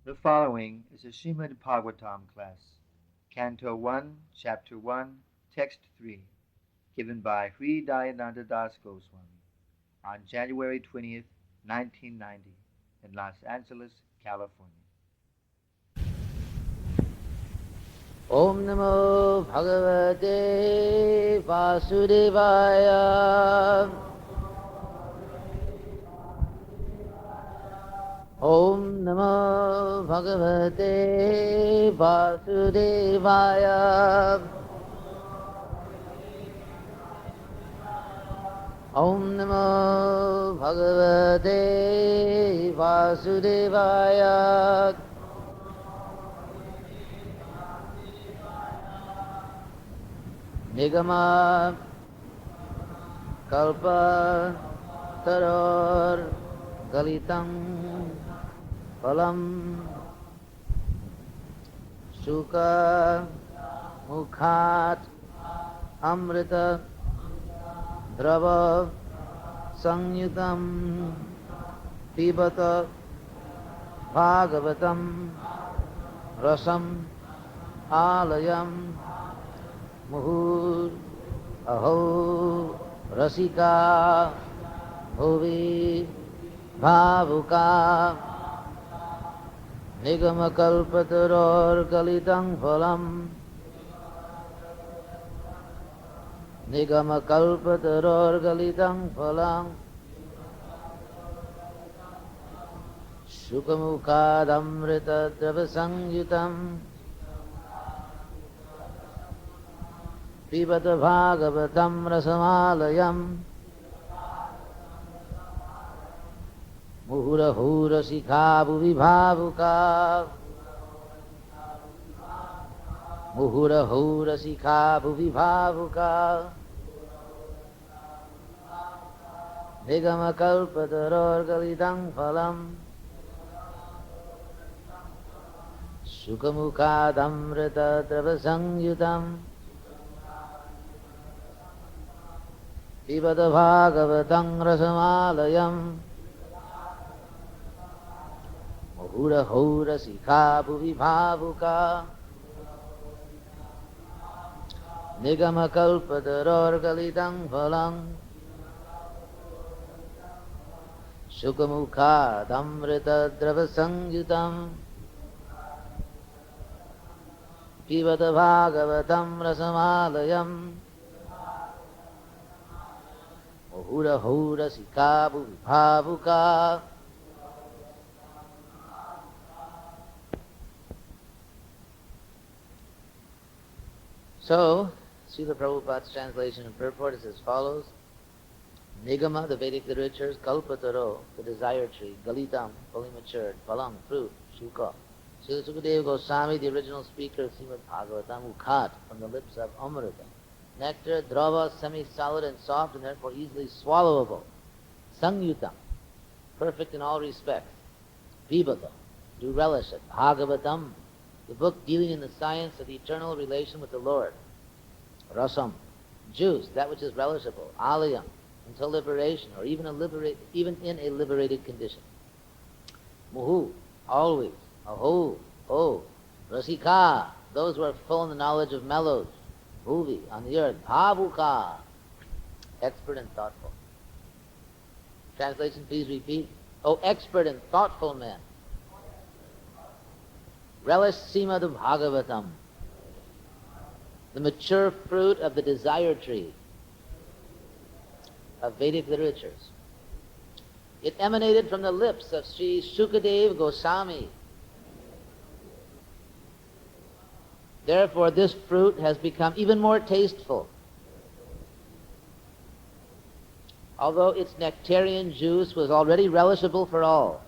The following is a Srimad Bhagavatam class, Canto 1, Chapter 1, Text 3, given by Sri Dayananda Das Goswami on January 20th, 1990, in Los Angeles, California. Om Namo Bhagavate Vasudevaya. Om Namo Bhagavate Vasudevaya. Om Namo Bhagavate Vasudevaya. Nigama Kalpa Taror Galitam Phalam Shuka Mukhat Amrita Drava Sanyutam Pibata Bhagavatam Rasam Alayam Muhur Aho Rasika Bhuvi Bhavuka Nigama Kalpataror Galitang Phalam Nigama Kalpataror Galitang Phalam Shukamukadamrita Dravasangyutam Pibata Bhagavatam Rasamalayam Muhura Hura Sikha Bhuvi Bhavuka Muhura Hura Sikha Bhuvi Bhavuka Nigama Kalpataror Galitang Phalam Sukamukadamrita Dravasangyutam Pibata Bhagavatam Rasamalayam Muhura Hura Sikha Bhuvi Bhavuka Nigama Kalpataror Galitang Phalam Sukamukadamrita Dravasangyutam Pibata Bhagavatam Rasamalayam Muhura Hura Sikha Bhuvi Bhavuka. So, Srila Prabhupada's translation and purport is as follows. Nigama, the Vedic literatures, Kalpataro, the desire tree, Galitam, fully matured, Phalam, fruit, Shuka. Srila Sukadeva Goswami, the original speaker of Srimad Bhagavatam, Ukhat, from the lips of Amrita. Nectar, Drava, semi-solid and soft and therefore easily swallowable. Sangyutam, perfect in all respects. Vibhata, do relish it. Bhagavatam, the book dealing in the science of the eternal relation with the Lord. Rasam, juice, that which is relishable. Alayam, until liberation, or even in a liberated condition. Muhu, always. Aho, oh. Rasika, those who are full in the knowledge of mellows. Bhuvi, on the earth. Bhavuka, expert and thoughtful. Translation, please repeat. O expert and thoughtful men, relish Srimad Bhagavatam, the mature fruit of the desire tree of Vedic literatures. It emanated from the lips of Sri Sukadeva Goswami. Therefore, this fruit has become even more tasteful. Although its nectarian juice was already relishable for all,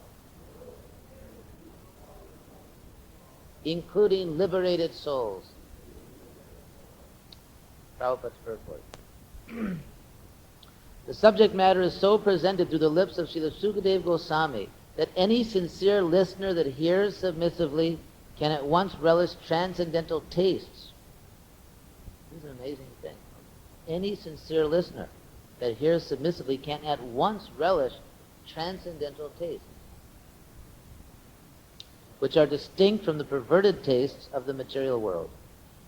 including liberated souls. Prabhupada's purport. The subject matter is so presented through the lips of Srila Sukadeva Goswami that any sincere listener that hears submissively can at once relish transcendental tastes. This is an amazing thing. Any sincere listener that hears submissively can at once relish transcendental taste. which are distinct from the perverted tastes of the material world.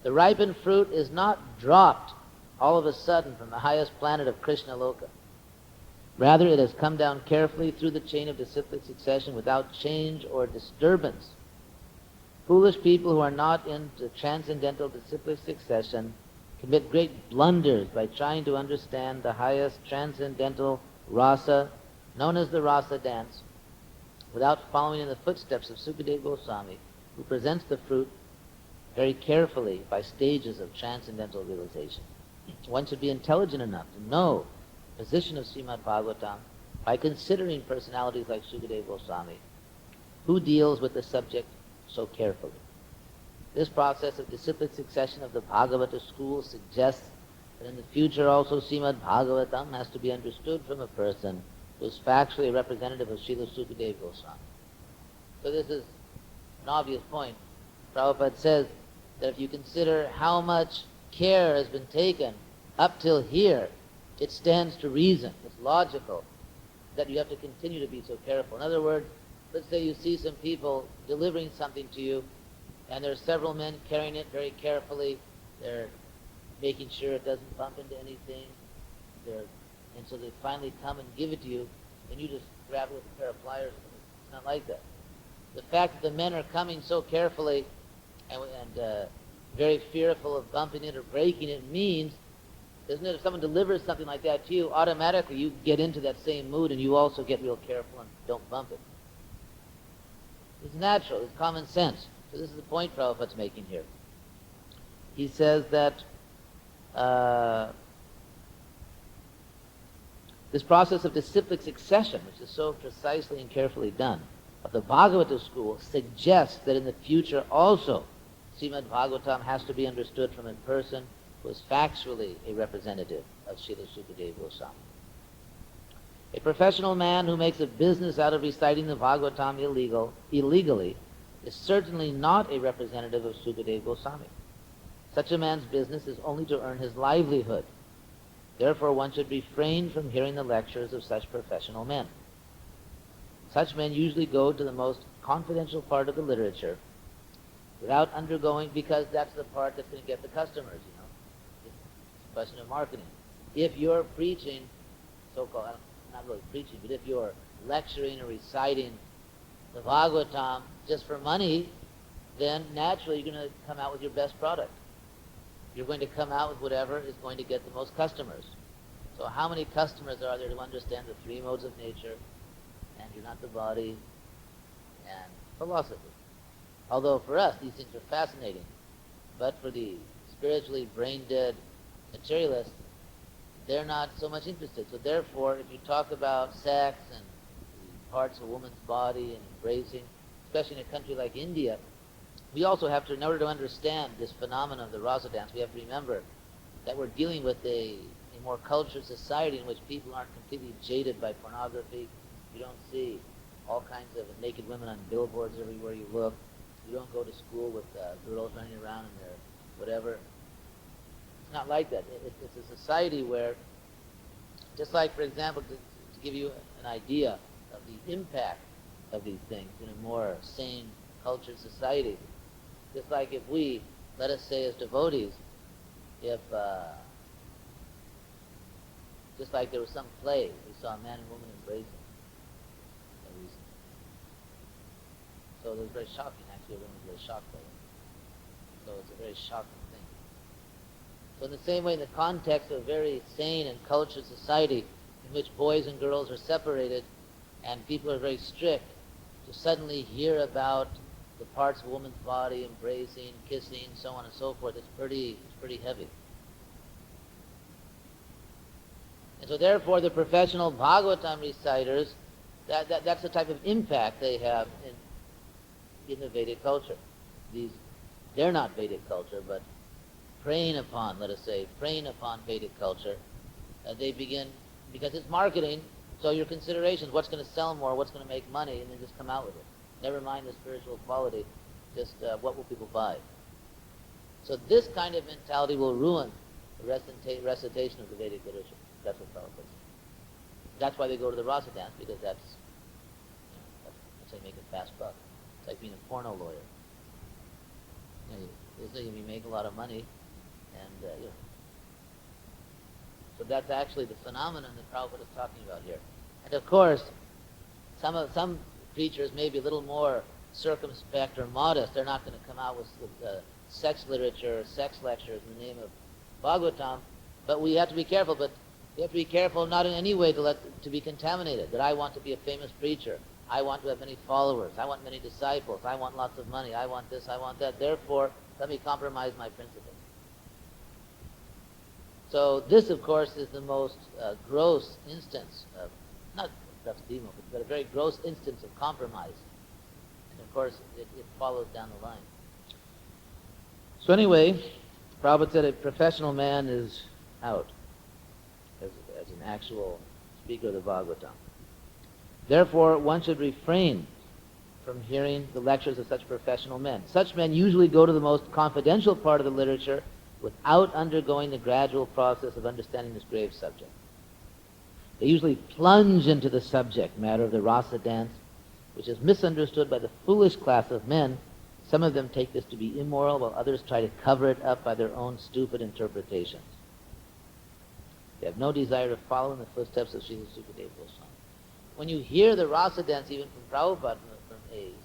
The ripened fruit is not dropped all of a sudden from the highest planet of Krishna Loka. Rather, it has come down carefully through the chain of disciplic succession without change or disturbance. Foolish people who are not into transcendental disciplic succession commit great blunders by trying to understand the highest transcendental rasa, known as the rasa dance, without following in the footsteps of Sukadeva Goswami, who presents the fruit very carefully by stages of transcendental realization. One should be intelligent enough to know the position of Srimad Bhagavatam by considering personalities like Sukadeva Goswami, who deals with the subject so carefully. This process of disciplic succession of the Bhagavata school suggests that in the future also Srimad Bhagavatam has to be understood from a person who is factually a representative of Srila Sukadeva Goswami. So this is an obvious point. Prabhupada says that if you consider how much care has been taken up till here, it stands to reason, it's logical, that you have to continue to be so careful. In other words, let's say you see some people delivering something to you, and there are several men carrying it very carefully. They're making sure it doesn't bump into anything. And so they finally come and give it to you, and you just grab it with a pair of pliers. It's not like that. The fact that the men are coming so carefully and very fearful of bumping it or breaking it means, isn't it, if someone delivers something like that to you, automatically you get into that same mood and you also get real careful and don't bump it. It's natural, it's common sense. So this is the point Prabhupada's making here. He says that this process of disciplic succession, which is so precisely and carefully done, of the Bhagavata school, suggests that in the future also Srimad Bhagavatam has to be understood from a person who is factually a representative of Srila Sukadeva Goswami. A professional man who makes a business out of reciting the Bhagavatam illegally is certainly not a representative of Sukadeva Goswami. Such a man's business is only to earn his livelihood. Therefore, one should refrain from hearing the lectures of such professional men. Such men usually go to the most confidential part of the literature without undergoing, because that's the part that's going to get the customers, you know. It's a question of marketing. If you're preaching, so-called, not really preaching, but if you're lecturing or reciting the Bhagavatam just for money, then naturally you're going to come out with your best product. You're going to come out with whatever is going to get the most customers. So how many customers are there to understand the three modes of nature, and you're not the body, and philosophy? Although for us these things are fascinating, but for the spiritually brain-dead materialists, they're not so much interested. So therefore, if you talk about sex and the parts of a woman's body and embracing, especially in a country like India, we also have to, in order to understand this phenomenon of the rasa dance, we have to remember that we're dealing with a more cultured society in which people aren't completely jaded by pornography. You don't see all kinds of naked women on billboards everywhere you look. You don't go to school with girls running around in their whatever. It's not like that. It's a society where, just like, for example, to give you an idea of the impact of these things in a more sane, cultured society, just like if we, let us say as devotees, if, just like there was some play, we saw a man and woman embracing. So it was very shocking, actually, everyone was very shocked by it. So it's a very shocking thing. So in the same way, in the context of a very sane and cultured society in which boys and girls are separated and people are very strict, to suddenly hear about the parts of a woman's body, embracing, kissing, so on and so forth, it's pretty heavy. And so therefore the professional Bhagavatam reciters, that's the type of impact they have in the Vedic culture. They're not Vedic culture, but preying upon, let us say, Vedic culture, they begin, because it's marketing, so your considerations, what's going to sell more, what's going to make money, and then just come out with it. Never mind the spiritual quality, just what will people buy. So this kind of mentality will ruin the recitation of the Vedic literature. That's what Prabhupada says. That's why they go to the rasa dance, because that's how you make a fast buck. like being a porno lawyer. You make a lot of money, and so that's actually the phenomenon that Prabhupada is talking about here. And of course, some preachers may be a little more circumspect or modest.Ey're not going to come out with sex literature or sex lectures in the name of Bhagavatam, but we have to be careful. But we have to be careful not in any way to be contaminated, that I want to be a famous preacher. I want to have many followers. I want many disciples. I want lots of money. I want this. I want that. Therefore, let me compromise my principles. So this, of course, is the most gross instance of, not that's the most, but a very gross instance of compromise. And of course, it follows down the line. So anyway, Prabhupada said a professional man is out as an actual speaker of the Bhagavatam. Therefore, one should refrain from hearing the lectures of such professional men. Such men usually go to the most confidential part of the literature without undergoing the gradual process of understanding this grave subject. They usually plunge into the subject matter of the rasa dance, which is misunderstood by the foolish class of men. Some of them take this to be immoral, while others try to cover it up by their own stupid interpretations. They have no desire to follow in the footsteps of Srila Sukadeva Goswami. When you hear the rasa dance, even from Prabhupada, from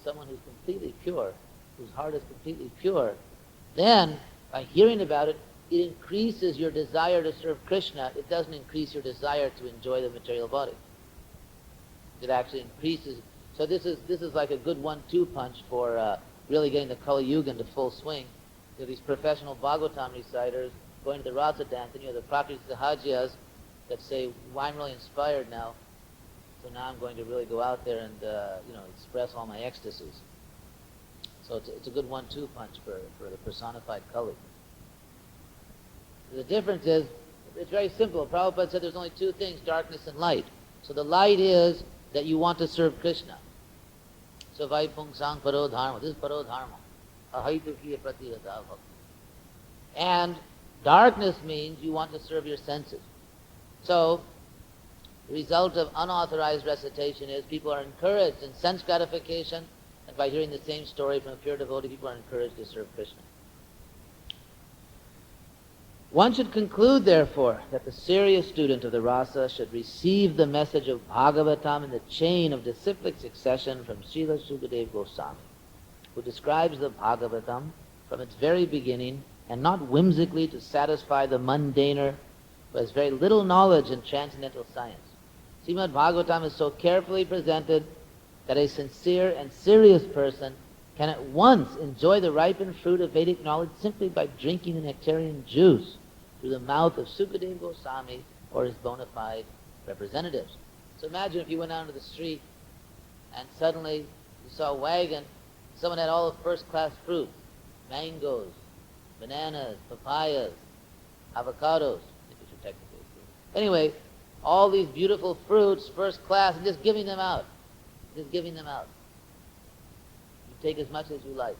someone who's completely pure, whose heart is completely pure, then by hearing about it, it increases your desire to serve Krishna. It doesn't increase your desire to enjoy the material body. It actually increases. So this is like a good 1-2 punch for really getting the Kali Yuga into full swing. You know, these professional Bhagavatam reciters going to the rasa dance, and you know the Prakrit Sahajyas that say, well, I'm really inspired now, so now I'm going to really go out there and express all my ecstasies. So it's a good 1-2 punch for the personified Kali. The difference is, it's very simple. Prabhupada said there's only two things, darkness and light. So the light is that you want to serve Krishna. So vai pungsang paro dharma. This is paro dharma. Ahaitukya pratirata bhakti. And darkness means you want to serve your senses. So the result of unauthorized recitation is people are encouraged in sense gratification, and by hearing the same story from a pure devotee, people are encouraged to serve Krishna. One should conclude, therefore, that the serious student of the rasa should receive the message of Bhagavatam in the chain of disciplic succession from Srila Sukadeva Goswami, who describes the Bhagavatam from its very beginning, and not whimsically to satisfy the mundaner who has very little knowledge in transcendental science. Srimad Bhagavatam is so carefully presented that a sincere and serious person can at once enjoy the ripened fruit of Vedic knowledge simply by drinking the nectarian juice through the mouth of Sukadeva Goswami or his bona fide representatives. So imagine if you went out into the street and suddenly you saw a wagon, someone had all the first-class fruit, mangoes, bananas, papayas, avocados, if you should technically say. Anyway, all these beautiful fruits, first class, and just giving them out. Just giving them out. You take as much as you like.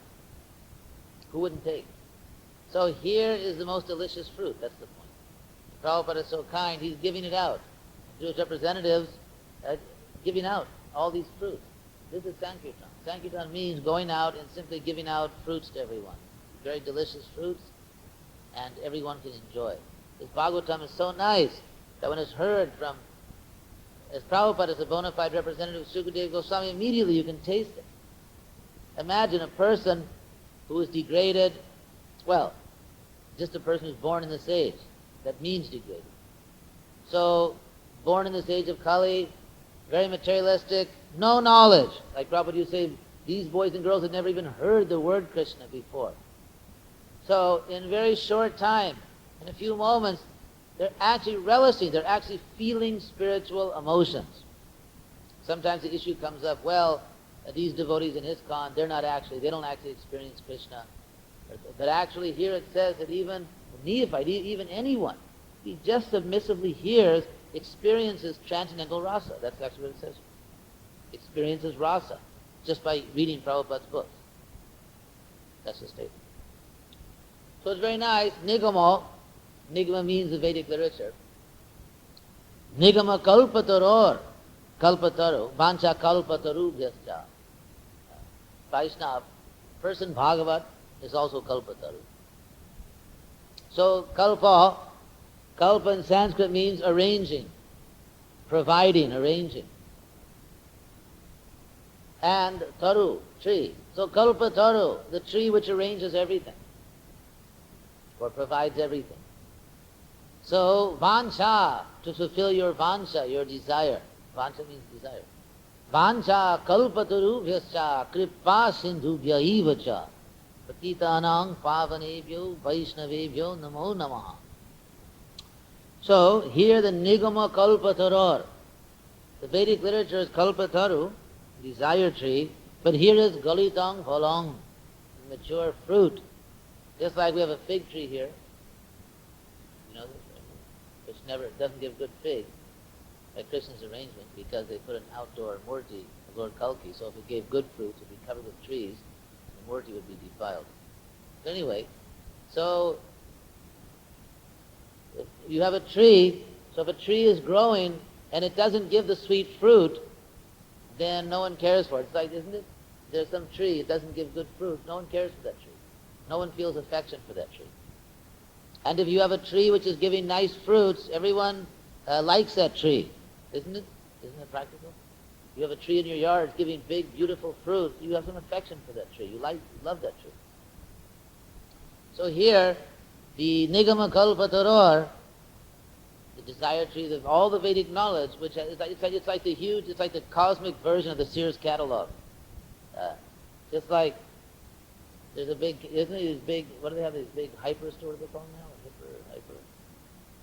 Who wouldn't take? So here is the most delicious fruit. That's the point. Prabhupada is so kind, he's giving it out. Jewish representatives giving out all these fruits. This is Sankirtan. Sankirtan means going out and simply giving out fruits to everyone. Very delicious fruits, and everyone can enjoy. This Bhagavatam is so nice that when it's heard from, as Prabhupada is a bona fide representative of Sukadeva Goswami, immediately you can taste it. Imagine a person who is degraded, well, just a person who's born in this age. That means degraded. So, born in this age of Kali, very materialistic, no knowledge. Like Prabhupada used to say, these boys and girls had never even heard the word Krishna before. So, in a very short time, in a few moments, they're actually relishing, they're actually feeling spiritual emotions. Sometimes the issue comes up, well, these devotees in ISKCON, they don't actually experience Krishna. But actually here it says that even neophyte, even anyone, he just submissively hears, experiences transcendental rasa. That's actually what it says. Experiences rasa, just by reading Prabhupada's books. That's the statement. So it's very nice. Nigama means the Vedic literature. Nigama kalpataru, vancha kalpataru vyascha. Vaishnava, person Bhagavat is also Kalpataru. So kalpa in Sanskrit means arranging, providing, arranging. And taru, tree. So kalpataru, the tree which arranges everything, or provides everything. So vancha, to fulfill your vancha, your desire. Vancha means desire. Vancha kalpatarubhyascha kripa sindhubhya ivacha patitanang pavanebhyo vaishnavebhyo namo namaha. So here the nigama kalpataror. The Vedic literature is kalpataru, desire tree, but here is galitang phalang, mature fruit. Just like we have a fig tree here, you know, which never doesn't give good fig by Krishna's arrangement because they put an outdoor murti of Lord Kalki. So if it gave good fruit, it would be covered with trees, the murti would be defiled. But anyway, so if you have a tree, so if a tree is growing and it doesn't give the sweet fruit, then no one cares for it. It's like, isn't it? There's some tree, it doesn't give good fruit. No one cares for that tree. No one feels affection for that tree. And if you have a tree which is giving nice fruits, everyone likes that tree. Isn't it? Isn't it practical? You have a tree in your yard giving big, beautiful fruit. You have some affection for that tree. You love that tree. So here, the Nigama Kalpataror, the desire tree of all the Vedic knowledge, which it's like the cosmic version of the Sears catalog. Just like there's a big, isn't it these big, what do they have, these big hyper stores they're called now? Hyper,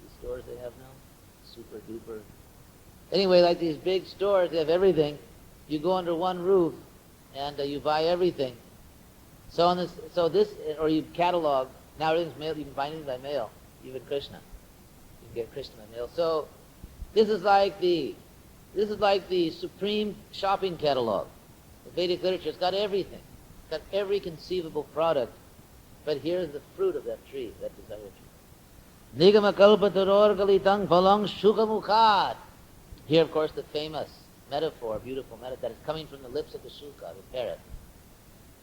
these stores they have now? Super duper. Anyway, like these big stores, they have everything. You go under one roof and you buy everything. So this, or you catalog, now everything's mail, you can buy anything by mail, even Krishna. You can get Krishna by mail. So this is like the supreme shopping catalog. The Vedic literature's got everything. It's got every conceivable product. But here's the fruit of that tree, that desire tree. Nigama kalpataror galitang phalang shukamukhat. Here, of course, the famous metaphor, beautiful metaphor, that is coming from the lips of the shuka, the parrot.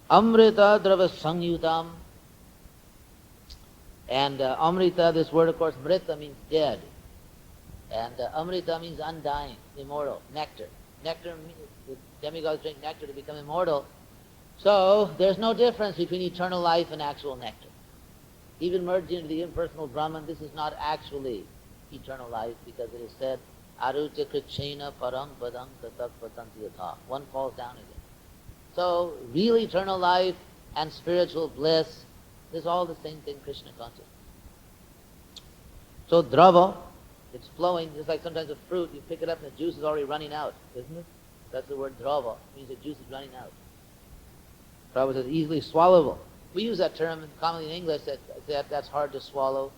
Amrita drava sangyutam. And amrita, this word, of course, mrita means dead. And amrita means undying, immortal, nectar. Nectar, the demigods drink nectar to become immortal. So there's no difference between eternal life and actual nectar. Even merged into the impersonal Brahman, this is not actually eternal life because it is said, Arutya krichena parang padang tatak patanti yatha. One falls down again. So real eternal life and spiritual bliss is all the same thing, Krishna consciousness. So drava, it's flowing, just like sometimes a fruit, you pick it up and the juice is already running out, isn't it? That's the word drava. It means the juice is running out. Prabhupada says easily swallowable. We use that term commonly in English, that's hard to swallow,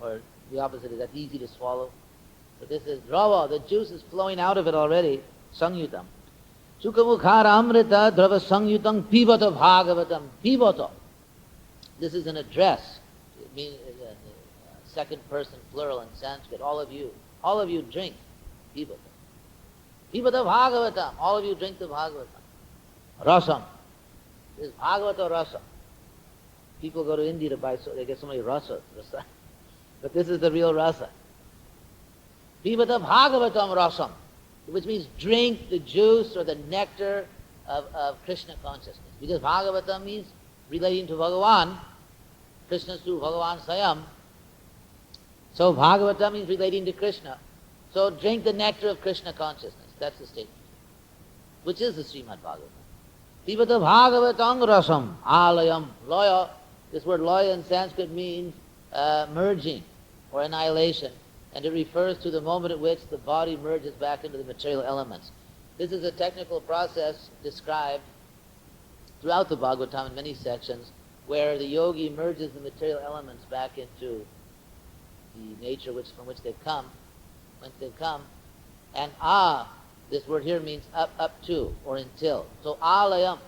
or the opposite is that's easy to swallow. But this is drava, the juice is flowing out of it already, sangyutam. Sukamukhara amrita drava sangyutam pibata bhagavatam. Pibata. This is an address. It means second person plural in Sanskrit. All of you drink pibata. Pibata bhagavatam. All of you drink the bhagavatam. Rasam. This is bhagavata rasa. People go to India to buy, so they get so many rasa. But this is the real rasa. Pibata bhagavatam rasam, which means drink the juice or the nectar of Krishna consciousness. Because bhagavatam means relating to Bhagavan, Krishna's through Bhagavan Sayam. So bhagavatam means relating to Krishna. So drink the nectar of Krishna consciousness. That's the statement. Which is the Srimad Bhagavatam. Pibata bhagavatam rasam alayam. Loya, this word loya in Sanskrit means merging or annihilation. And it refers to the moment at which the body merges back into the material elements. This is a technical process described throughout the Bhagavatam in many sections, where the yogi merges the material elements back into the nature from which they've come, whence they've come. And this word here means up to, or until. So alayam,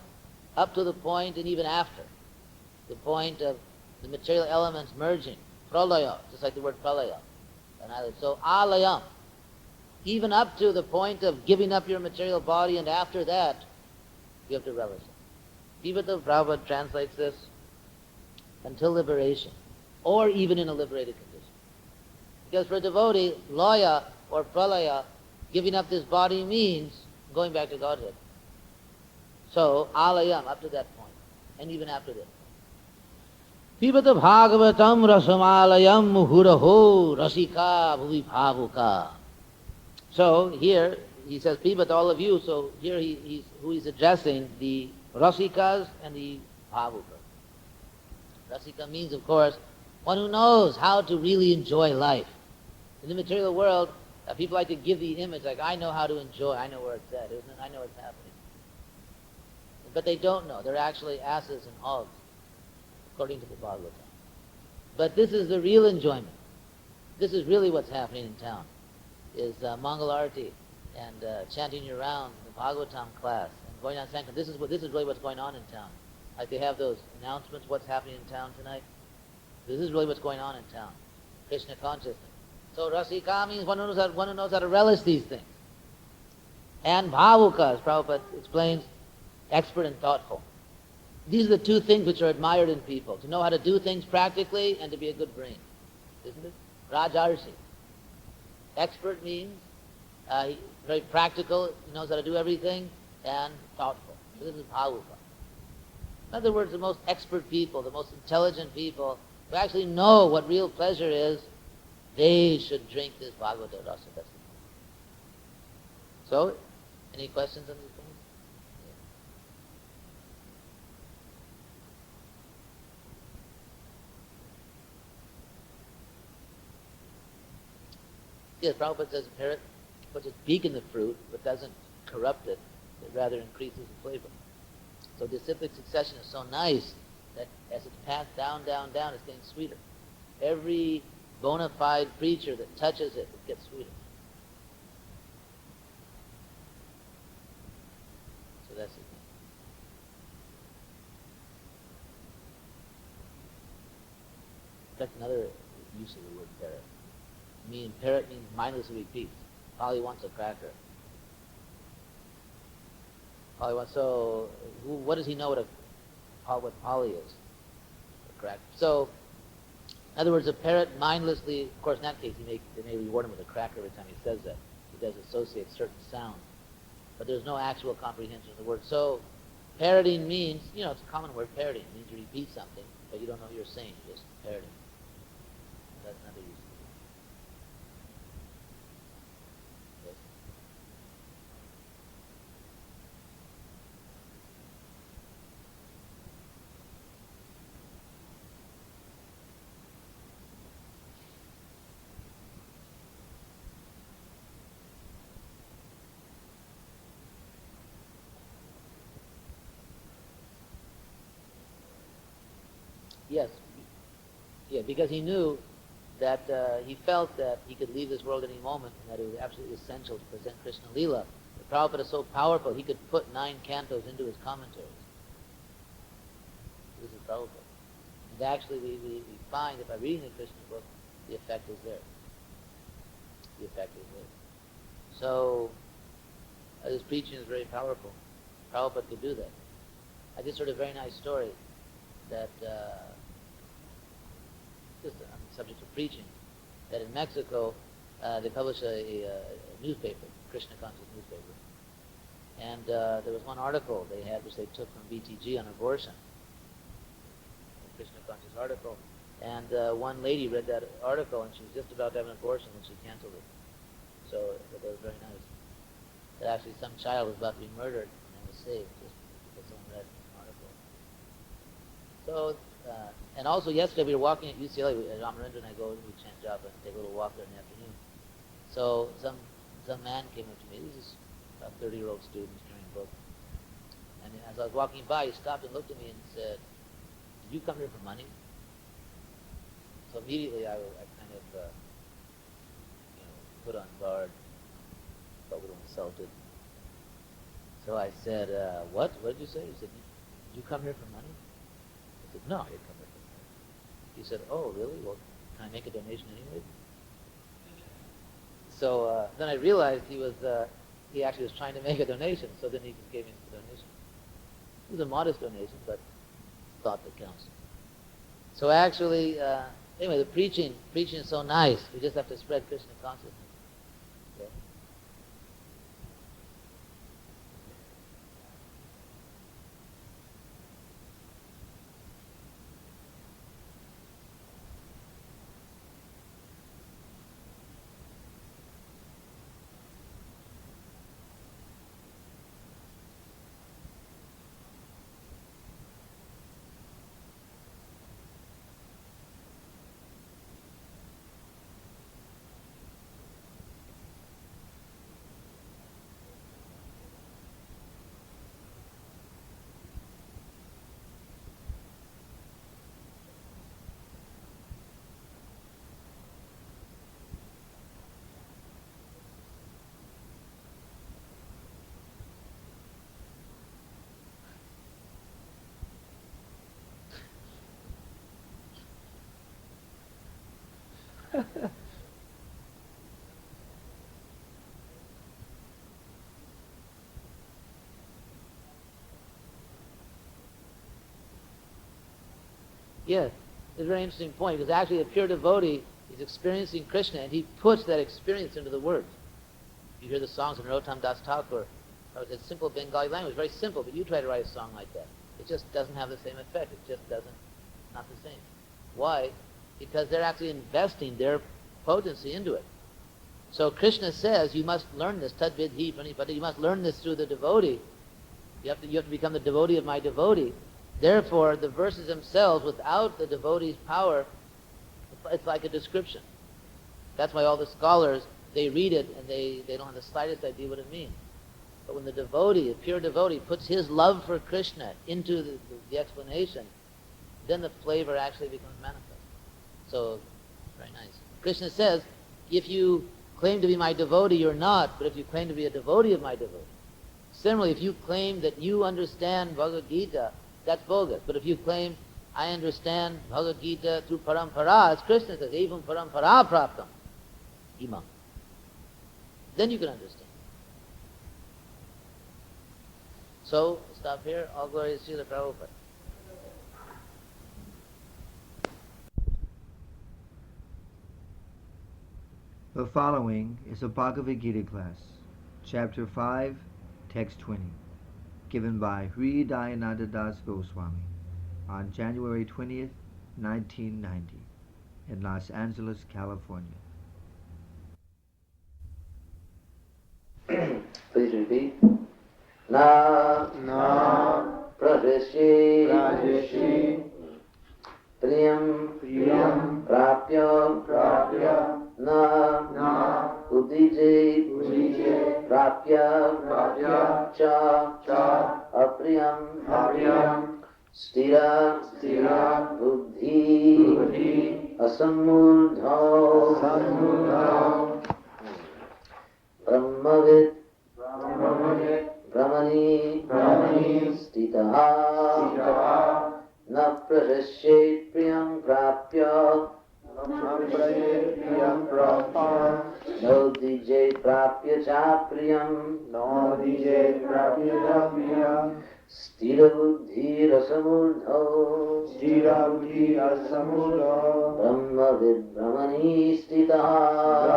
up to the point and even after. The point of the material elements merging. Pralaya, just like the word pralaya. So alayam, even up to the point of giving up your material body, and after that, you have to relish it. Pibata Prabhupada translates this until liberation, or even in a liberated condition. Because for a devotee, laya or pralaya, giving up this body means going back to Godhead. So, alayam, up to that point, and even after that. Pibata Bhagavatam rasamalayam muhuraho rasika bhuvi bhavuka. So here he says, Pibata, all of you. So here he's addressing the rasikas and the bhavukas. Rasika means, of course, one who knows how to really enjoy life. In the material world, people like to give the image, like, I know how to enjoy, I know where it's at, isn't it? I know what's happening. But they don't know. They're actually asses and hogs, according to the Bhagavatam. But this is the real enjoyment. This is really what's happening in town, is Mangal Arati and chanting your round, the Bhagavatam class, and going on Sankirtan. This is really what's going on in town. Like they have those announcements, what's happening in town tonight. This is really what's going on in town. Krishna consciousness. So Rasika means one who knows how to relish these things. And Bhavuka, as Prabhupada explains, expert and thoughtful. These are the two things which are admired in people, to know how to do things practically and to be a good brain. Isn't it? Rajarshi. Expert means very practical, he knows how to do everything, and thoughtful. So this is Bhavuka. In other words, the most expert people, the most intelligent people, who actually know what real pleasure is, they should drink this Bhagavata Rasa. That's the point. So, any questions on this point? Yes, Prabhupada says a parrot puts its beak in the fruit, but doesn't corrupt it. It rather increases the flavor. So the cyclic succession is so nice that as it's passed down, down, down, it's getting sweeter. Every bona fide preacher that touches it, it gets sweeter. So that's it. That's another use of the word parrot. Parrot means mindlessly repeats. Polly wants a cracker. Polly wants, so what does he know what Polly is? A cracker. So, in other words, a parrot mindlessly, of course in that case they may reward him with a cracker every time he says that. He does associate certain sounds. But there's no actual comprehension of the word. So, parroting means, it's a common word, parroting. It means you repeat something, but you don't know what you're saying, you're just parroting. That's another use. Yes. Yeah, because he knew that he felt that he could leave this world any moment and that it was absolutely essential to present Krishna Lila. The Prabhupada is so powerful, he could put 9 cantos into his commentaries. This is Prabhupada. And actually we find that by reading the Krishna book, the effect is there. The effect is there. So, his preaching is very powerful. Prabhupada could do that. I just heard a very nice story that just on the subject of preaching, that in Mexico they publish a newspaper, Krishna conscious newspaper, and there was one article they had which they took from BTG on abortion, a Krishna conscious article, and one lady read that article and she was just about to have an abortion and she canceled it. So that was very nice. That actually some child was about to be murdered and was saved just because someone read an article. So. And also yesterday we were walking at UCLA, Ramarendra and I go and we chant japa and take a little walk there in the afternoon. So some man came up to me, this is a 30-year-old student carrying a book. And as I was walking by, he stopped and looked at me and said, "Did you come here for money?" So immediately I kind of put on guard, felt a little insulted. So I said, what did you say? He said, "Did you come here for money?" I said, "No, I didn't come here for money." He said, "Oh, really? Well, can I make a donation anyway?" So then I realized he actually was trying to make a donation, so then he just gave me the donation. It was a modest donation, but thought that counts. So actually, anyway, the preaching is so nice. We just have to spread Krishna consciousness. Okay? Yes, it's a very interesting point, because actually a pure devotee is experiencing Krishna, and he puts that experience into the words. You hear the songs of Narottam Das Thakur. It's simple Bengali language, very simple, but you try to write a song like that. It just doesn't have the same effect. It just doesn't, not the same. Why? Because they're actually investing their potency into it. So Krishna says, you must learn this, tadvidhi pranipati, you must learn this through the devotee. You have to become the devotee of my devotee. Therefore, the verses themselves, without the devotee's power, it's like a description. That's why all the scholars, they read it and they don't have the slightest idea what it means. But when the devotee, a pure devotee, puts his love for Krishna into the explanation, then the flavor actually becomes manifest. So, very nice. Krishna says, if you claim to be my devotee, you're not, but if you claim to be a devotee of my devotee. Similarly, if you claim that you understand Bhagavad Gita, that's bogus. But if you claim, I understand Bhagavad Gita through parampara, as Krishna says, evam parampara praptam, imam, then you can understand. So, stop here. All glory to Srila Prabhupada. The following is a Bhagavad Gita class, Chapter 5, Text 20, given by Sri Dayananda Das Goswami on January 20th, 1990, in Los Angeles, California. Please repeat. Na Pradeshi Priyam Prapya Na Udije Prapya Cha Apriyam Stira Buddhi Asamurdho Brahmavid Brahmani Stitaha Na Prashyet Priyam Prapya No DJ Prapya Cha Priyam Stira Buddhi Rasamurdho Brahmavid Brahmani Stitaha.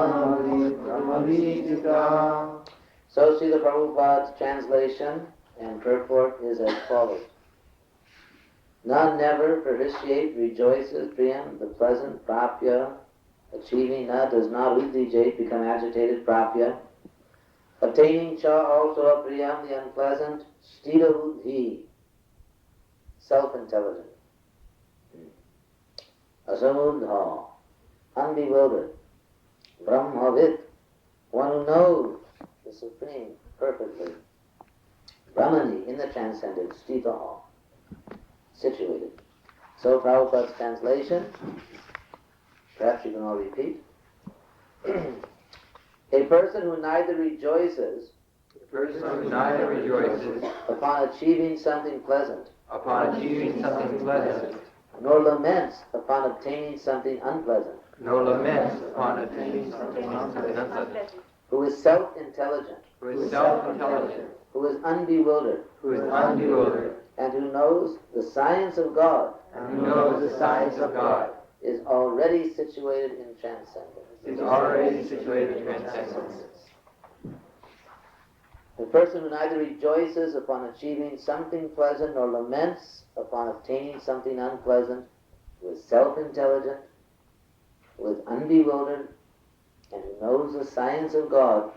So Srila Prabhupada's translation and purport is as follows. None never propitiate, rejoices, priyam, the pleasant, prapya, achieving, na does not udijate, become agitated, prapya, attaining, cha also apriyam, the unpleasant, stira buddhi, self-intelligent, asamudha, unbewildered, brahmavit, one who knows the Supreme perfectly, brahmani, in the transcendent, stitaha, situated. So Prabhupada's translation, perhaps you can all repeat. A person who neither rejoices upon achieving something pleasant, nor laments upon obtaining something unpleasant, who is self-intelligent, who is unbewildered, and who knows the science of God, and who knows the science of God, is already situated in transcendence. is already situated in transcendence. The person who neither rejoices upon achieving something pleasant nor laments upon obtaining something unpleasant, who is self-intelligent, who is unbewildered, and who knows the science of God,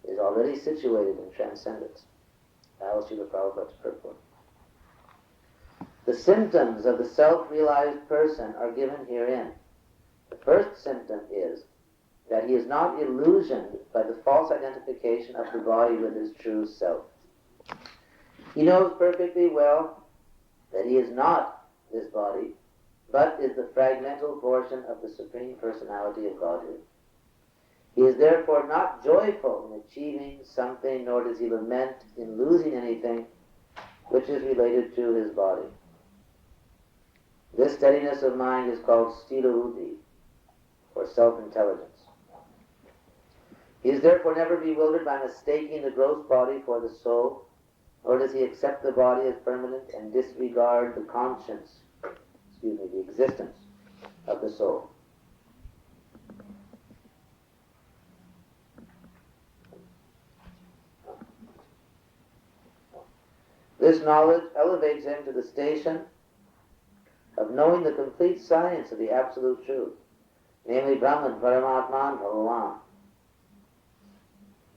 is already situated in transcendence. That was Srila Prabhupada's purport. The symptoms of the self-realized person are given herein. The first symptom is that he is not illusioned by the false identification of the body with his true self. He knows perfectly well that he is not this body, but is the fragmental portion of the Supreme Personality of Godhead. He is therefore not joyful in achieving something, nor does he lament in losing anything which is related to his body. This steadiness of mind is called sthira buddhi, or self-intelligence. He is therefore never bewildered by mistaking the gross body for the soul, nor does he accept the body as permanent and disregard the the existence of the soul. This knowledge elevates him to the station of knowing the complete science of the absolute truth, namely Brahman, Paramatman, Bhagavan.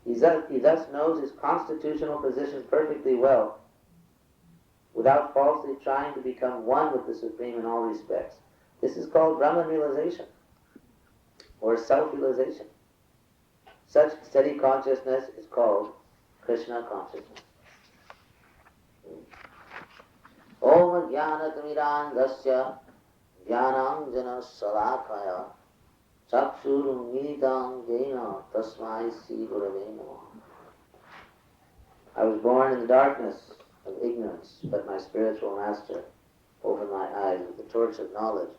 He thus knows his constitutional position perfectly well, without falsely trying to become one with the Supreme in all respects. This is called Brahman realization, or self-realization. Such steady consciousness is called Krishna consciousness. Om jnana tamirandasya jnanam jana salakaya Chakshuru Militang Jena Tasmai Sri Gurave Namaha. I was born in the darkness of ignorance, but my spiritual master opened my eyes with the torch of knowledge.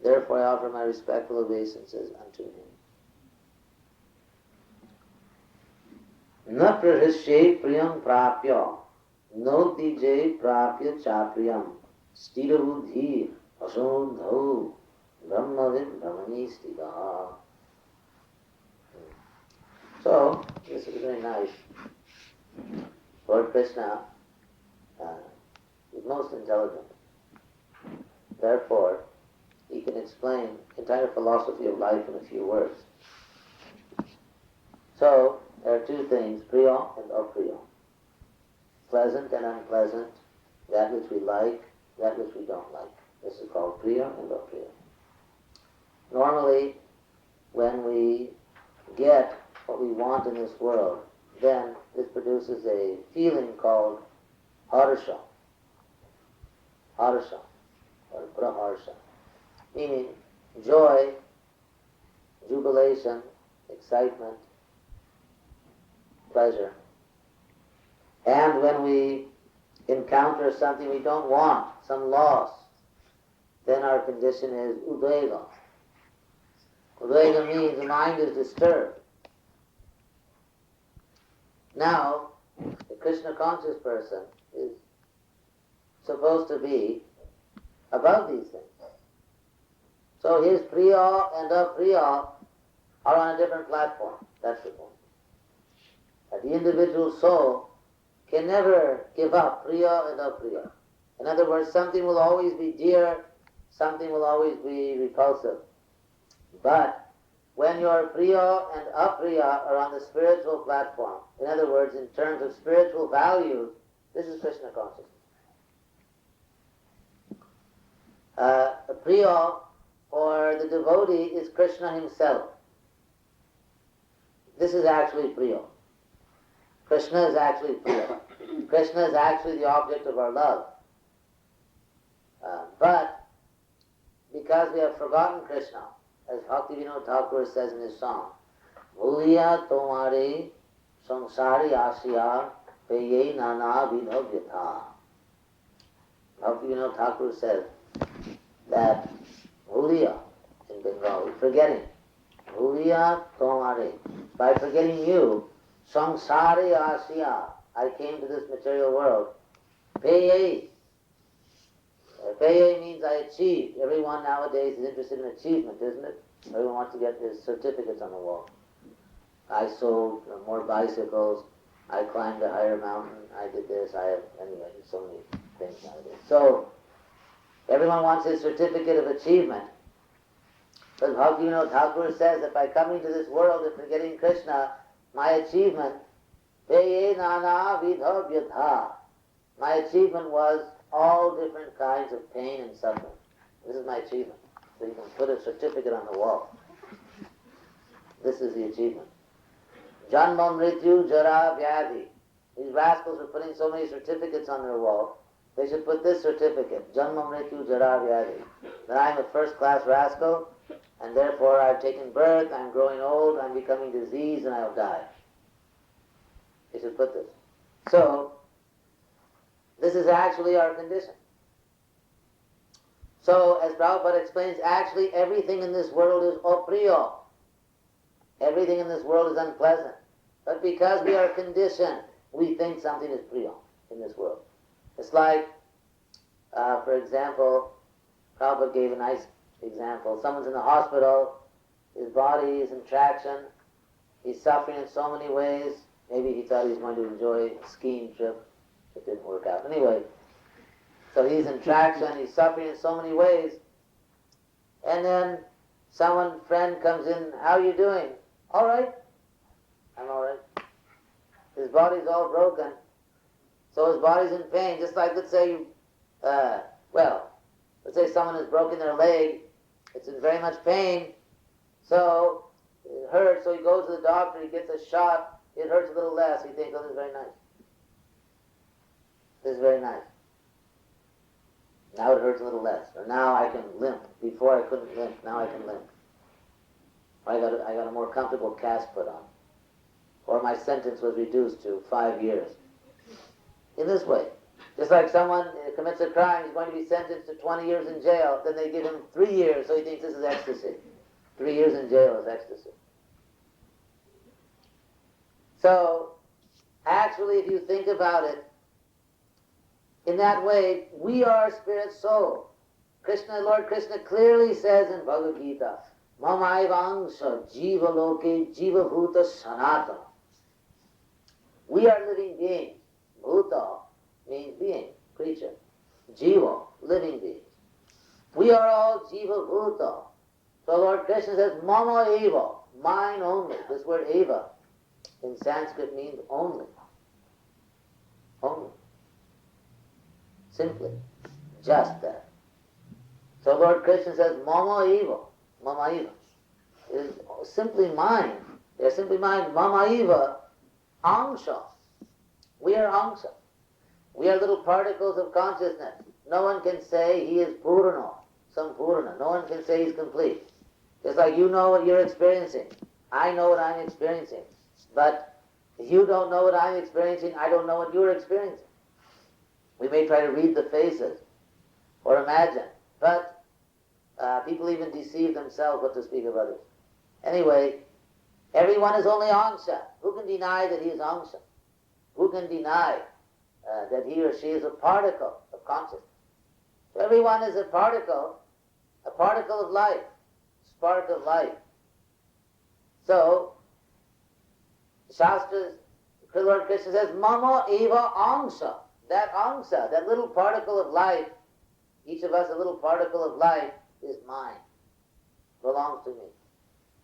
Therefore I offer my respectful obeisances unto him. Na prahishe priyam prapya, no tije prapya chapriyam, stira buddhi asundho. So, this is very nice. Lord Krishna is most intelligent. Therefore, he can explain the entire philosophy of life in a few words. So, there are two things, priya and apriya. Pleasant and unpleasant, that which we like, that which we don't like. This is called priya and apriya. Normally, when we get what we want in this world, then this produces a feeling called harsha, or praharsha, meaning joy, jubilation, excitement, pleasure. And when we encounter something we don't want, some loss, then our condition is udvega. Udvega means the mind is disturbed. Now, the Krishna conscious person is supposed to be above these things. So his priya and apriya are on a different platform. That's the point. But the individual soul can never give up priya and apriya. In other words, something will always be dear, something will always be repulsive. But when your priya and apriya are on the spiritual platform, in other words, in terms of spiritual values, this is Krishna consciousness. Priya, or the devotee, is Krishna himself. This is actually priya. Krishna is actually priya. Krishna is actually the object of our love. But because we have forgotten Krishna, as Bhaktivinoda Thakur says in his song, Bhuliya tomare samsari asya peye nana vidhavyatha. Bhaktivinoda Thakur says that Bhuliya in Bengali, forgetting, Bhuliya tomare, by forgetting you, samsari asya, I came to this material world, peye, Peye means I achieved. Everyone nowadays is interested in achievement, isn't it? Everyone wants to get his certificates on the wall. I sold more bicycles. I climbed a higher mountain. I did this. Anyway, there's so many things nowadays. So, everyone wants his certificate of achievement. But Bhaktivinoda Thakur says that by coming to this world and forgetting Krishna, my achievement, Peye nana vidha vyatha. My achievement was all different kinds of pain and suffering. This is my achievement. So you can put a certificate on the wall. This is the achievement. Janma mrityu jara vyadhi. These rascals are putting so many certificates on their wall. They should put this certificate, Janma mrityu jara vyadhi. That I'm a first-class rascal, and therefore I've taken birth, I'm growing old, I'm becoming diseased, and I'll die. They should put this. So, this is actually our condition. So, as Prabhupada explains, actually everything in this world is apriya. Everything in this world is unpleasant. But because we are conditioned, we think something is priya in this world. It's like, for example, Prabhupada gave a nice example. Someone's in the hospital, his body is in traction, he's suffering in so many ways. Maybe he thought he was going to enjoy a skiing trip. It didn't work out. Anyway, so he's in traction, he's suffering in so many ways. And then friend comes in, how are you doing? All right. I'm all right. His body's all broken. So his body's in pain. Just like, let's say, let's say someone has broken their leg. It's in very much pain. So it hurts. So he goes to the doctor. He gets a shot. It hurts a little less. He thinks, oh, this is very nice. This is very nice. Now it hurts a little less. Or now I can limp. Before I couldn't limp. Now I can limp. Or I got a more comfortable cast put on. Or my sentence was reduced to 5 years. In this way. Just like someone commits a crime, he's going to be sentenced to 20 years in jail, then they give him 3 years, so he thinks this is ecstasy. 3 years in jail is ecstasy. So, actually, if you think about it, in that way, we are spirit soul. Lord Krishna clearly says in Bhagavad Gita, Mamaivangsha jiva loke jiva bhuta sanatana. We are living beings. Bhuta means being, creature. Jiva, living beings. We are all jiva bhuta. So Lord Krishna says, Mama eva, mine only. This word eva in Sanskrit means only. Only. Simply. Just that. So Lord Krishna says, Mama eva. Mama eva. It is simply mine. They are simply mine. Mama eva. Angsha. We are angsha. We are little particles of consciousness. No one can say he is purana, some purana. No one can say he's complete. Just like you know what you're experiencing. I know what I'm experiencing. But if you don't know what I'm experiencing, I don't know what you're experiencing. We may try to read the faces or imagine, but people even deceive themselves what to speak of others. Anyway, everyone is only angsha. Who can deny that he is angsha? Who can deny that he or she is a particle of consciousness? So everyone is a particle of life, spark of life. So, Shastras, Lord Krishna says, Mama eva angsha. That little particle of life, each of us a little particle of life, is mine, belongs to me.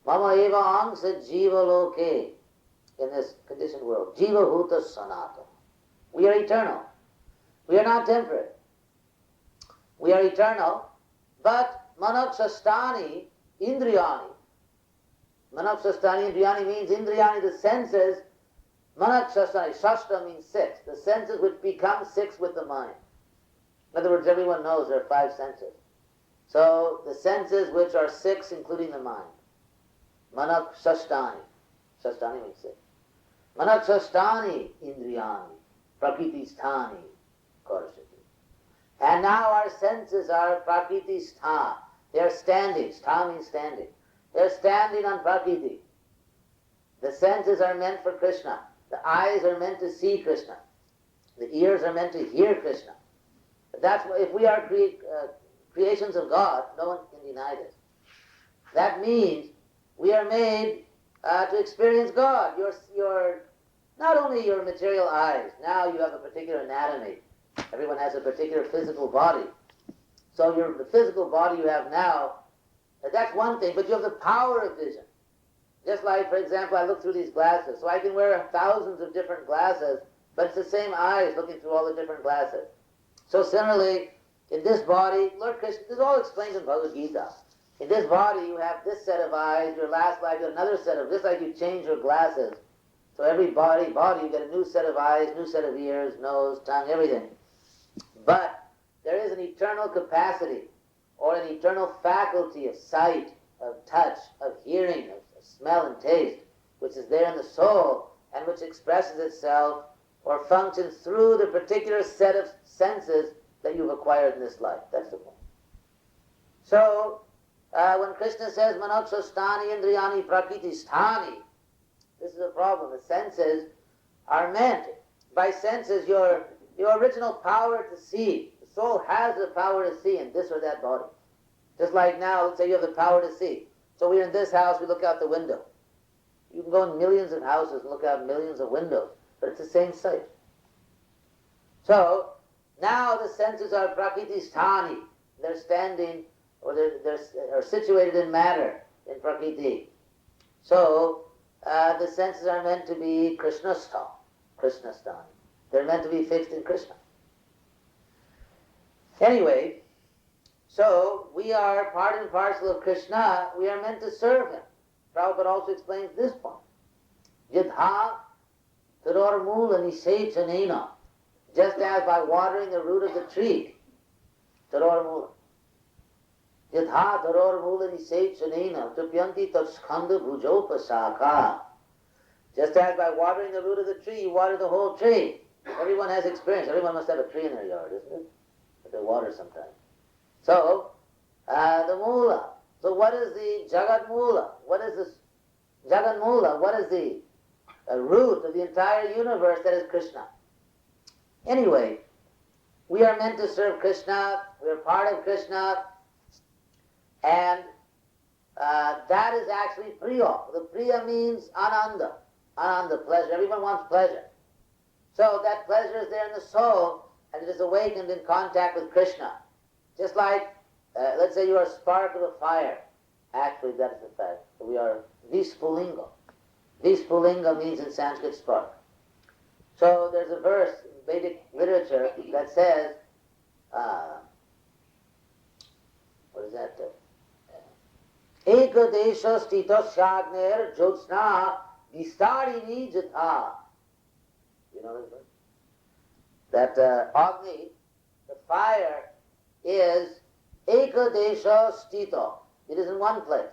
Mama eva angsha jiva loke, in this conditioned world. Jiva bhuta sanatana. We are eternal. We are not temporary. We are eternal, but manakshastani indriyani. Manakshastani indriyani means indriyani, the senses. Manakshastani, shashta means 6. The senses which become 6 with the mind. In other words, everyone knows there are 5 senses. So the senses which are 6, including the mind. Manakshastani. Shastani means 6. Manakshastani indriyani. Prakriti sthani karshati. And now our senses are prakriti stha. They are standing. Stha means standing. They are standing on prakriti. The senses are meant for Krishna. The eyes are meant to see Krishna. The ears are meant to hear Krishna. The That's why if we are creations of God, no one can deny this. That means we are made to experience God. Your not only your material eyes. Now you have a particular anatomy. Everyone has a particular physical body. So the physical body you have now, that's one thing, but you have the power of vision. Just like, for example, I look through these glasses, so I can wear thousands of different glasses, but it's the same eyes looking through all the different glasses. So similarly, in this body, Lord Krishna, this is all explained in Bhagavad Gita. In this body, you have this set of eyes, your last life, you have another set of, just like you change your glasses. So every body, you get a new set of eyes, new set of ears, nose, tongue, everything. But there is an eternal capacity, or an eternal faculty of sight, of touch, of hearing, of smell and taste, which is there in the soul, and which expresses itself or functions through the particular set of senses that you've acquired in this life. That's the point. So, when Krishna says, Manaksha stani indriyani prakriti sthani, this is a problem. The senses are meant, by senses, your original power to see. The soul has the power to see in this or that body. Just like now, let's say you have the power to see. So we're in this house, we look out the window. You can go in millions of houses and look out millions of windows, but it's the same sight. So, now the senses are prakriti sthani. They're standing, or they're situated in matter, in prakriti. So, the senses are meant to be Krishna sthani. They're meant to be fixed in Krishna. Anyway, so we are part and parcel of Krishna. We are meant to serve Him. Prabhupada also explains this point. Yadha taror mula nisechanena. Just as by watering the root of the tree, taror mula. Yadha taror mula nisechanena tupyanti tatskanda bhujopasaka. Just as by watering the root of the tree, you water the whole tree. Everyone has experience. Everyone must have a tree in their yard, isn't it? That they water sometimes. So, the mula. So what is the Jagat Mula? What is this Jagat Mula? What is the root of the entire universe that is Krishna? Anyway, we are meant to serve Krishna. We are part of Krishna. And that is actually Priya. The Priya means Ananda. Ananda, pleasure. Everyone wants pleasure. So that pleasure is there in the soul, and it is awakened in contact with Krishna. Just like, let's say you are a spark of a fire. Actually, that is the fact. We are Vispulinga. Vispulinga means in Sanskrit spark. So there's a verse in Vedic literature that says, what is that? Eka desha stita shagner jyotsna vistarini jatha. You know this verse? That Agni, the fire, is Eka desha stita. It is in one place.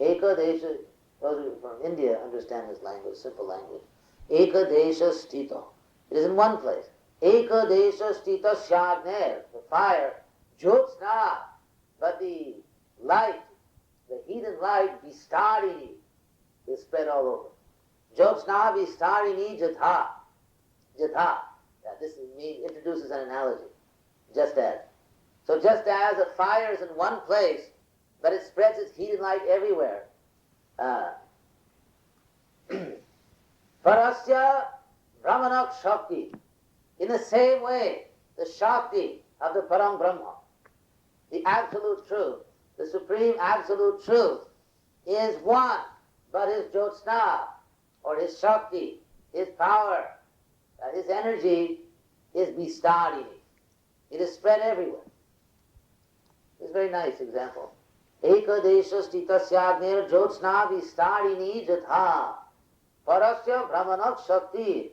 Eka desha, those who from India understand this language, simple language. Eka desha stita. It is in one place. Eka desha stita shagner, the fire, jyotsna, but the light, the heat and light, vistarini, is spread all over. Jyotsna vistarini jatha. Jatha. This introduces an analogy. Just as. So just as a fire is in one place, but it spreads its heat and light everywhere. Parasya Brahmanak Shakti. In the same way, the Shakti of the Param Brahma, the absolute truth, the supreme absolute truth, is one, but his Jyotsna, or his Shakti, his power, his energy, is Vistarini. It is spread everywhere. It's a very nice example. Eka desha stitasyagnir jyotsna vistarini jatha parasya brahmanak shakti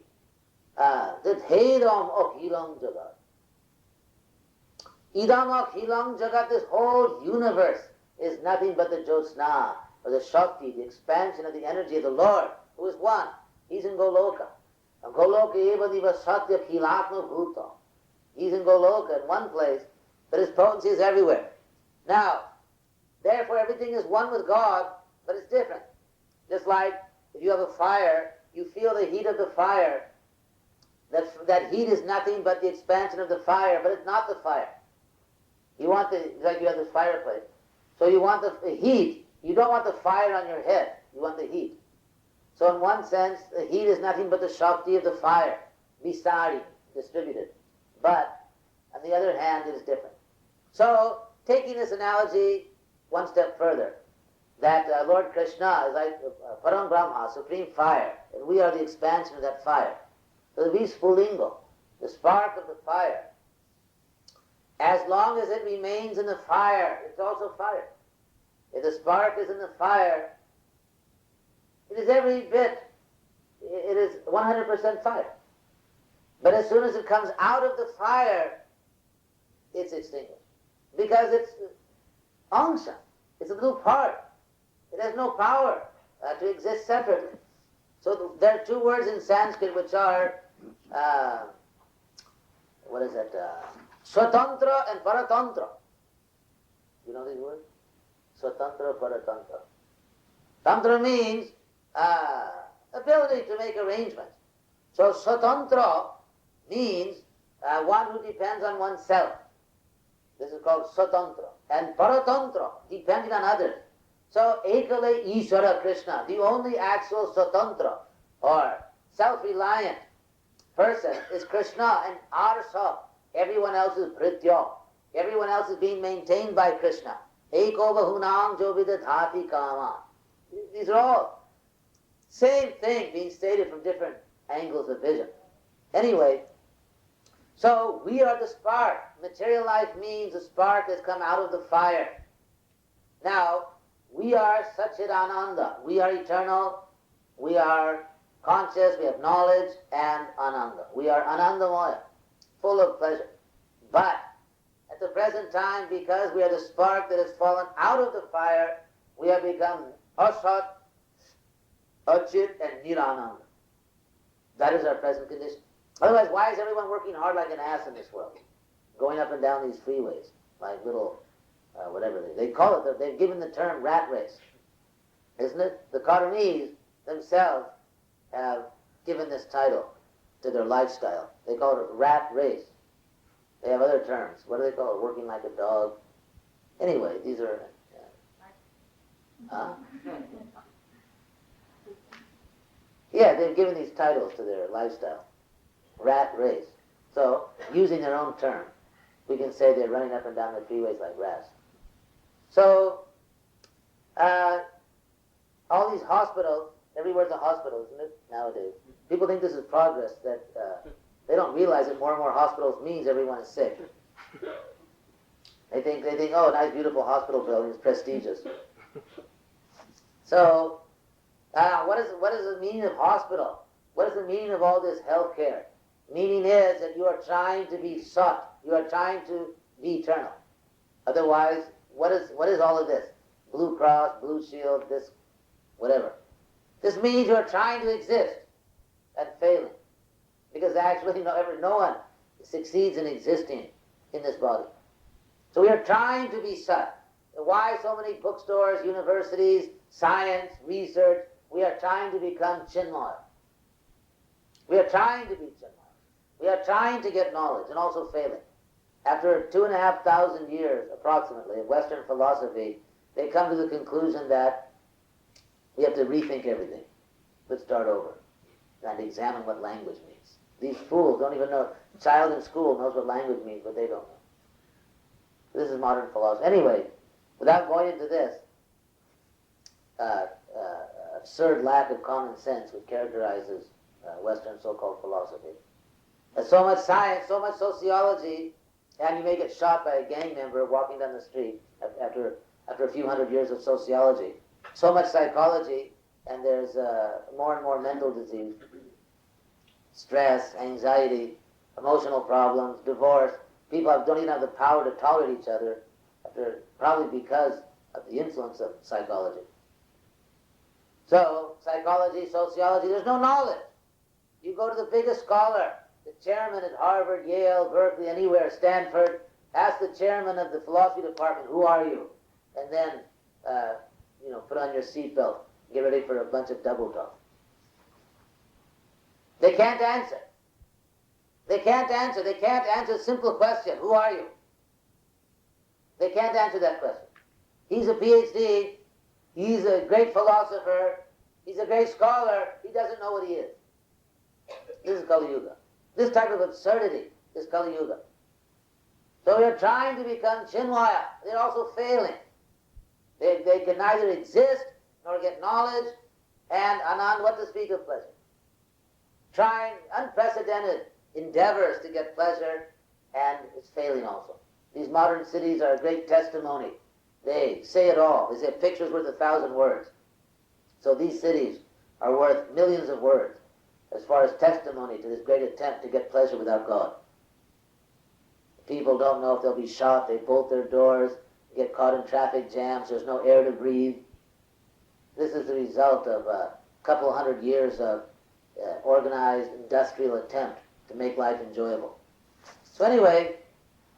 didhedam akhilam jagat. Idam akhilam jagat, this whole universe is nothing but the jyotsna, or the shakti, the expansion of the energy of the Lord, who is one. He's in Goloka. And Goloka eva diva satya khilatma bhuta. He's in Goloka in one place, but his potency is everywhere. Now, therefore everything is one with God, but it's different. Just like if you have a fire, you feel the heat of the fire, that heat is nothing but the expansion of the fire, but it's not the fire. You want like you have this fireplace. So you want the heat. You don't want the fire on your head. You want the heat. So in one sense, the heat is nothing but the Shakti of the fire, visari, distributed. But on the other hand, it is different. So taking this analogy one step further, that Lord Krishna is like Param Brahma, supreme fire, and we are the expansion of that fire. So the Vispulingo, the spark of the fire, as long as it remains in the fire, it's also fire. If the spark is in the fire, it is every bit, it is 100% fire. But as soon as it comes out of the fire, it's extinguished. Because it's angsha, it's a little part. It has no power to exist separately. So there are two words in Sanskrit which are, Swatantra and Paratantra. You know these words? Swatantra, Paratantra. Tantra means ability to make arrangements. So Swatantra means one who depends on oneself. This is called Swatantra. And Paratantra, depending on others. So Ekale Ishvara Krishna, the only actual Swatantra or self-reliant person is Krishna, and Arsa. Everyone else is Bhritya. Everyone else is being maintained by Krishna. Eko bahunam jo vidadhati kama. These are all same thing being stated from different angles of vision. Anyway, so we are the spark. Material life means the spark has come out of the fire. Now, we are Satchidananda. We are eternal. We are conscious. We have knowledge and Ananda. We are Anandamaya, full of pleasure. But at the present time, because we are the spark that has fallen out of the fire, we have become Asat, Achit, and Nirananda. That is our present condition. Otherwise, why is everyone working hard like an ass in this world? Going up and down these freeways, like little, whatever they call it, they've given the term rat race. Isn't it? The Karmis themselves have given this title to their lifestyle. They call it rat race. They have other terms. What do they call it? Working like a dog. Anyway, these are... Yeah, they've given these titles to their lifestyle. Rat race. So, using their own term, we can say they're running up and down the freeways like rats. So, all these hospitals, everywhere's a hospital, isn't it, nowadays? People think this is progress, that they don't realize that more and more hospitals means everyone is sick. They think, oh, nice, beautiful hospital building is prestigious. So, what is the meaning of hospital? What is the meaning of all this health care? Meaning is that you are trying to be sat. You are trying to be eternal. Otherwise, what is all of this? Blue Cross, Blue Shield, this, whatever. This means you are trying to exist and failing. Because actually no one succeeds in existing in this body. So we are trying to be sat. Why so many bookstores, universities, science, research? We are trying to become Chinmaya. We are trying to be Chinmaya. We are trying to get knowledge and also failing. After 2,500 years, approximately, of Western philosophy, they come to the conclusion that we have to rethink everything. Let's start over and examine what language means. These fools don't even know. A child in school knows what language means, but they don't know. This is modern philosophy. Anyway, without going into this, absurd lack of common sense which characterizes Western so-called philosophy. There's so much science, so much sociology, and you may get shot by a gang member walking down the street after a few hundred years of sociology. So much psychology, and there's more and more mental disease, stress, anxiety, emotional problems, divorce. People don't even have the power to tolerate each other, probably because of the influence of psychology. So, psychology, sociology, there's no knowledge. You go to the biggest scholar, the chairman at Harvard, Yale, Berkeley, anywhere, Stanford, ask the chairman of the philosophy department, who are you? And then, put on your seatbelt, get ready for a bunch of double talk. They can't answer. They can't answer. They can't answer a simple question. Who are you? They can't answer that question. He's a PhD. He's a great philosopher. He's a great scholar. He doesn't know what he is. This is Kali Yuga. This type of absurdity is Kali Yuga. So they're trying to become Chinmaya. They're also failing. They can neither exist nor get knowledge, and Anand, what to speak of pleasure? Trying unprecedented endeavors to get pleasure, and it's failing also. These modern cities are a great testimony. They say it all. They say a picture's worth 1,000 words. So these cities are worth millions of words as far as testimony to this great attempt to get pleasure without God. People don't know if they'll be shot. They bolt their doors, get caught in traffic jams. There's no air to breathe. This is the result of a couple hundred years of organized industrial attempt to make life enjoyable. So anyway,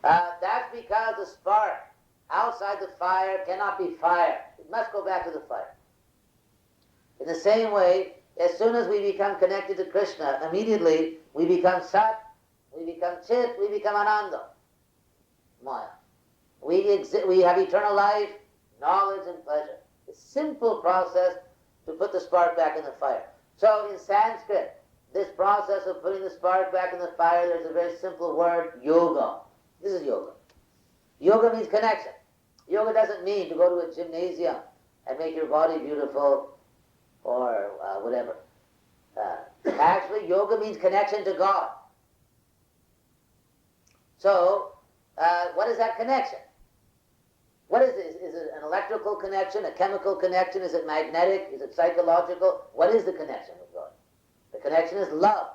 that's because the spark outside the fire cannot be fire. It must go back to the fire. In the same way, as soon as we become connected to Krishna, immediately we become Sat, we become Chit, we become Ananda, Maya. We have eternal life, knowledge and pleasure. A simple process to put the spark back in the fire. So in Sanskrit, this process of putting the spark back in the fire, there's a very simple word, yoga. This is yoga. Yoga means connection. Yoga doesn't mean to go to a gymnasium and make your body beautiful or whatever. Actually, yoga means connection to God. So, what is that connection? What is it? Is it an electrical connection, a chemical connection? Is it magnetic? Is it psychological? What is the connection with God? The connection is love.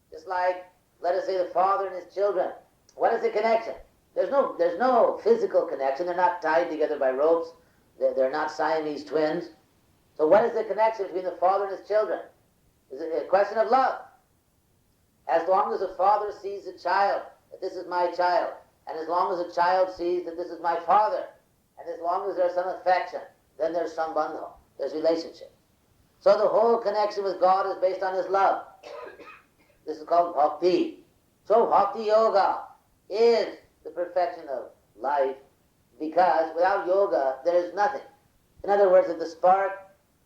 Just like, let us say, the father and his children. What is the connection? There's no physical connection. They're not tied together by ropes. They're not Siamese twins. So what is the connection between the father and his children? Is it a question of love? As long as a father sees a child, that this is my child, and as long as a child sees that this is my father, and as long as there's some affection, then there's sambandha, there's relationship. So the whole connection with God is based on his love. This is called bhakti. So bhakti yoga is the perfection of life, because without yoga there is nothing. In other words, if the spark,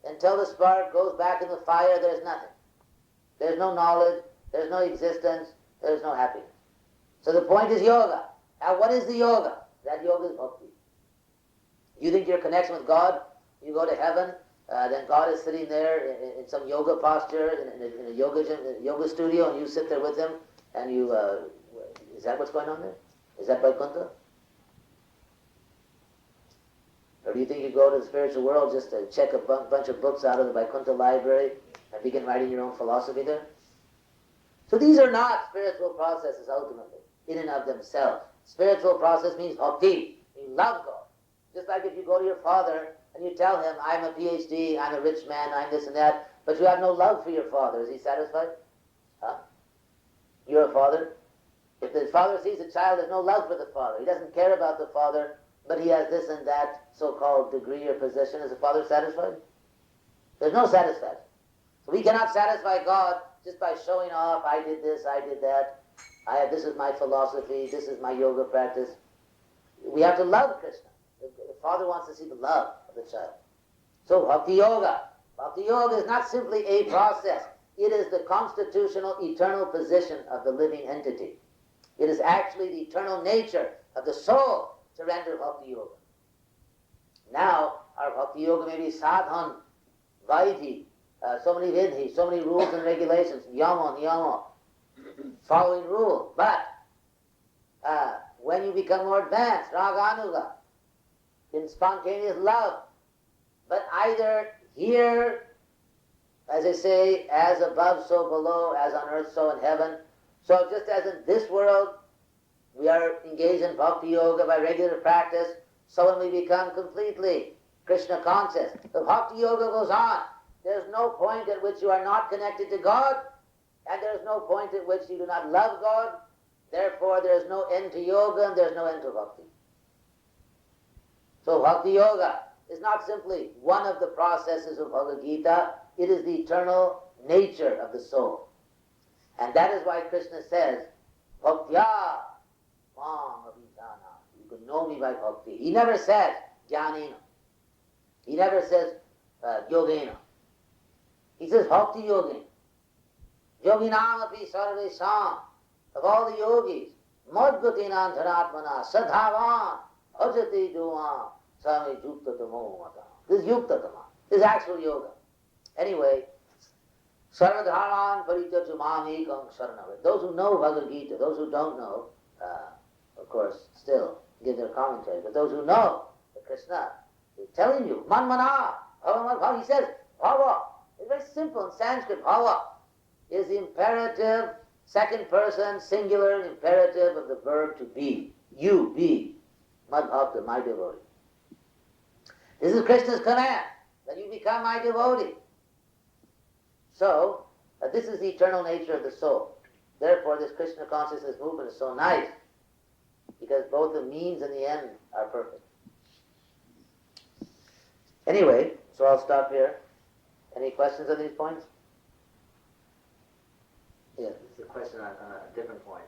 until the spark goes back in the fire, there's nothing. There's no knowledge, there's no existence, there's no happiness. So the point is yoga. Now what is the yoga? That yoga is bhakti. You think your connection with God, you go to heaven, then God is sitting there in some yoga posture, in a yoga gym, in a yoga studio, and you sit there with him, and you, is that what's going on there? Is that Vaikuntha? Or do you think you go to the spiritual world just to check a bunch of books out of the Vaikuntha library and begin writing your own philosophy there? So these are not spiritual processes ultimately, in and of themselves. Spiritual process means bhakti. You love God. Just like if you go to your father and you tell him, I'm a PhD, I'm a rich man, I'm this and that, but you have no love for your father. Is he satisfied? Huh? You're a father? If the father sees a child, there's no love for the father. He doesn't care about the father, but he has this and that so-called degree or position. Is the father satisfied? There's no satisfaction. So we cannot satisfy God just by showing off, I did this, I did that. This is my philosophy, this is my yoga practice. We have to love Krishna. The father wants to see the love of the child. So Bhakti Yoga. Bhakti Yoga is not simply a process. It is the constitutional, eternal position of the living entity. It is actually the eternal nature of the soul to render Bhakti Yoga. Now, our Bhakti Yoga may be sadhan, vaidhi, so many vidhi, so many rules and regulations, yama, niyama, following rule. But when you become more advanced, raganuga, in spontaneous love, but either here, as I say, as above, so below, as on earth, so in heaven. So just as in this world, we are engaged in Bhakti Yoga by regular practice, so when we become completely Krishna conscious, the Bhakti Yoga goes on. There's no point at which you are not connected to God, and there's no point at which you do not love God. Therefore, there's no end to yoga, and there's no end to bhakti. So Bhakti Yoga is not simply one of the processes of Bhagavad Gita. It is the eternal nature of the soul. And that is why Krishna says, Bhaktya mam abhijana. You can know me by bhakti. He never says jnanena. He never says yogena. He says bhakti yogena. Yoginam api sarvesam. Of all the yogis, madgatina dhanatmana sadhavan bhajati duvam sami yuktatamo mata. This is yuktatama. This is actual yoga. Anyway, sarvadharan parityaja mamekam saranave. Those who know Bhagavad Gita, those who don't know, of course, still give their commentary. But those who know the Krishna is telling you, manmana, bhava, he says, bhava. It's very simple in Sanskrit. Bhava is the imperative, second person, singular imperative of the verb to be. You be. Madbhakta, my devotee. This is Krishna's command, that you become my devotee. So, this is the eternal nature of the soul. Therefore, this Krishna consciousness movement is so nice, because both the means and the end are perfect. Anyway, so I'll stop here. Any questions on these points? Yeah. It's a question on a different point.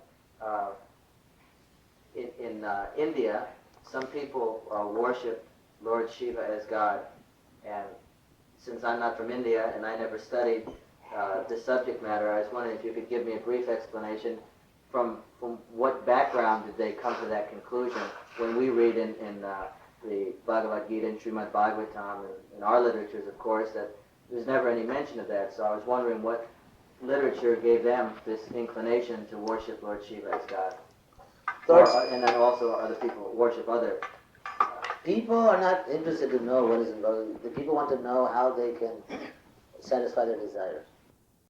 In India, some people worship Lord Shiva as God, and since I'm not from India and I never studied this subject matter, I was wondering if you could give me a brief explanation from what background did they come to that conclusion when we read in the Bhagavad Gita and Srimad Bhagavatam and in our literatures, of course, that there's never any mention of that. So I was wondering what literature gave them this inclination to worship Lord Shiva as God. And then also other people worship other. People are not interested to know what is involved. The people want to know how they can satisfy their desires.